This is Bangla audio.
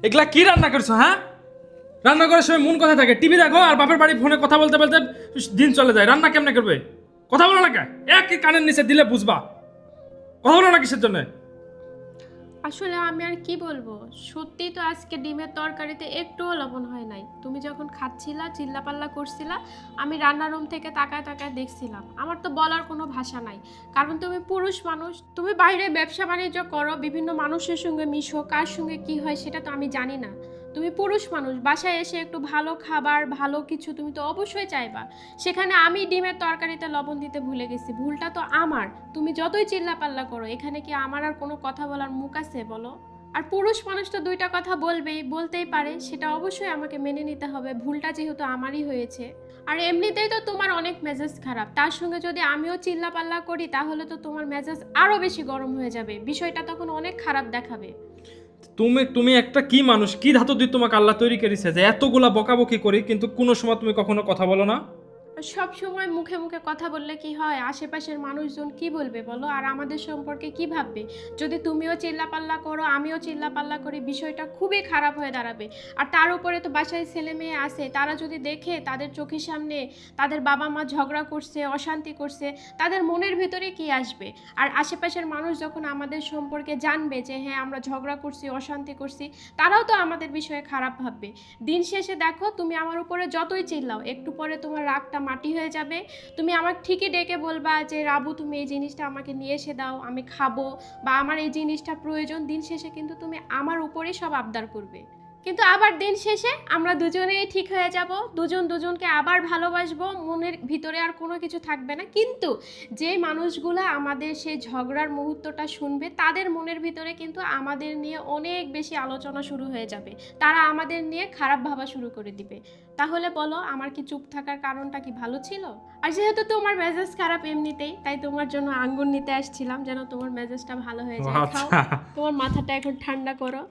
এগুলা কি রান্না করছো? হ্যাঁ, রান্না করার সময় মন কোথায় থাকে? টিভি দেখো আর বাপের বাড়ি ফোনে কথা বলতে বলতে দিন চলে যায়। রান্না কেমনে করবে? কথা বলো না কে? এক কানের নিচে দিলে বুঝবা। কথা বলো না কিসের জন্য? আসলে আমি আর কি বলবো, সত্যি তো আজকে ডিমের তরকারিতে একটুও লবণ হয় নাই। তুমি যখন খাচ্ছিলা চিল্লাপাল্লা করছিলা, আমি রান্নার রুম থেকে তাকায় তাকায় দেখছিলাম। আমার তো বলার কোনো ভাষা নাই, কারণ তুমি পুরুষ মানুষ, তুমি বাইরে ব্যবসা বাণিজ্য করো, বিভিন্ন মানুষের সঙ্গে মিশো, কার সঙ্গে কি হয় সেটা তো আমি জানি না। তুমি পুরুষ মানুষ, বাসায় এসে একটু ভালো খাবার ভালো কিছু তুমি তো অবশ্যই চাইবা। সেখানে আমি ডিমের তরকারিতে লবণ দিতে ভুলে গেছি, ভুলটা তো আমার। তুমি যতই চিল্লাপাল্লা করো, এখানে কি আমার আর কোনো কথা বলার মুখ আছে বলো? আর পুরুষ মানুষ তো দুইটা কথা বলবেই, বলতেই পারে, সেটা অবশ্যই আমাকে মেনে নিতে হবে, ভুলটা যেহেতু আমারই হয়েছে। আর এমনিতেই তো তোমার অনেক মেজাজ খারাপ, তার সঙ্গে যদি আমিও চিল্লাপাল্লা করি তাহলে তো তোমার মেজাজ আরো বেশি গরম হয়ে যাবে, বিষয়টা তখন অনেক খারাপ দেখাবে। তুমি তুমি একটা কি মানুষ, কি ধাতু দিয়ে তোমাকে আল্লাহ তৈরি করেছে যে এতগুলা বকাবকি করি কিন্তু কোনো সময় তুমি কখনো কথা বলো না? সব সময় মুখে মুখে কথা বললে কি হয়? আশেপাশের মানুষজন কি বলবে বলো, আর আমাদের সম্পর্কে কি ভাববে? যদি তুমিও চিল্লাপাল্লা করো আমিও চিল্লাপাল্লা করি, বিষয়টা খুবই খারাপ হয়ে দাঁড়াবে। আর তার উপরে তো বাসায় ছেলে মেয়ে আছে, তারা যদি দেখে তাদের চোখের সামনে তাদের বাবা মা ঝগড়া করছে, অশান্তি করছে, তাদের মনের ভিতরে কি আসবে? আর আশেপাশের মানুষ যখন আমাদের সম্পর্কে জানবে যে হ্যাঁ আমরা ঝগড়া করছি অশান্তি করছি, তারাও তো আমাদের বিষয়ে খারাপ ভাববে। দিন শেষে দেখো, তুমি আমার উপরে যতই চিল্লাও, একটু পরে তোমার রাগটা মাটি হয়ে যাবে। তুমি আমাকে ঠিকই ডেকে বলবা যে রাবু তুমি এই জিনিসটা আমাকে নিয়ে এসে দাও, আমি খাবো, বা আমার এই জিনিসটা প্রয়োজন। দিন শেষে কিন্তু তুমি আমার উপরেই সব আবদার করবে, কিন্তু আবার দিন শেষে আমরা দুজনেই ঠিক হয়ে যাব, দুজন দুজনকে আবার ভালোবাসবো, মনের ভিতরে আর কোনো কিছু থাকবে না। কিন্তু যে মানুষগুলো আমাদের সেই ঝগড়ার মুহূর্তটা শুনবে, তাদের মনের ভিতরে কিন্তু আমাদের নিয়ে অনেক বেশি আলোচনা শুরু হয়ে যাবে, তারা আমাদের নিয়ে খারাপ ভাবা শুরু করে দিবে। তাহলে বলো, আমার কি চুপ থাকার কারণটা কি ভালো ছিল? আর যেহেতু তোমার মেজাজ খারাপ এমনিতেই, তাই তোমার জন্য আঙ্গুর নিতে আসছিলাম, যেন তোমার মেজাজটা ভালো হয়ে ও যায়। খাও, আচ্ছা। তোমার মাথাটা এখন ঠান্ডা করো।